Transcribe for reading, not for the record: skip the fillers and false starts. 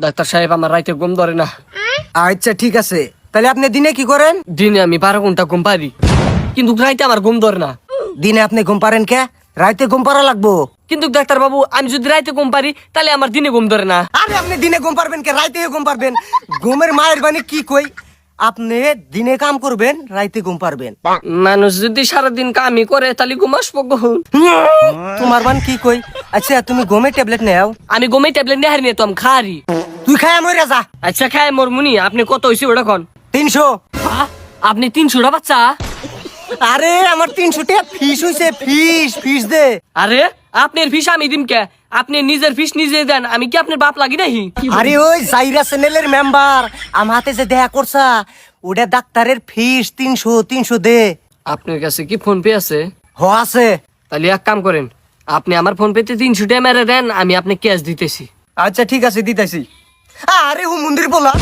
Doctor সাহেব আমার রাইতে ঘুম ধরে না। আচ্ছা ঠিক আছে, তাহলে আপনি দিনে কি করেন? দিনে আমি 12 ঘন্টা ঘুম পারি, কিন্তু রাইতে আমার ঘুম ধরে না। দিনে আপনি ঘুম পারেন কে? রাইতে ঘুম পারা লাগবো। কিন্তু ডাক্তার বাবু, আমি যদি রাইতে ঘুম পারি তাহলে আমার দিনে ঘুম ধরে না। আরে আপনি দিনে ঘুম পারবেন কে? রাইতে ঘুম পারবেন। ঘুমের মায়ের বাণী কি কই? আপনি দিনে কাম করবেন, রাইতে ঘুম পারবেন। মানুষ যদি সারাদিন কামই করে তাহলে ঘুম আসবো কখন? তোমার বান কি কই? আচ্ছা তুমি ঘুমের ট্যাবলেট নেও। আমি ঘুমের ট্যাবলেট নেহারি নিয়ে তো আমি খারি। তুই খায় মরে যা। আচ্ছা খায় মোর মুনি, আপনি কত হয়েছে ওটা কন? 300। আপনি 300টা বাচ্চা? আরে আমার 300 টাকা ফিস হইছে। ফিস দে। আরে আপনার ফিস আমি দিম কে? আপনি নিজের ফিস নিজে দেন, আমি কি আপনার বাপ লাগি নাহি? আরে ওই জাইরা চ্যানেলের মেম্বার আমার হাতে যে দেখা করছা, ওটা ডাক্তারের ফিস 300 দে। আপনার কাছে কি ফোন পে আছে? হ আছে। তাহলে এক কাম করেন, আপনি আমার ফোন পেতে 300 টাকা মেরে দেন, আমি আপনি ক্যাশ দিতেছি। আচ্ছা ঠিক আছে দিতেছি। আরে ও মন্দির বলা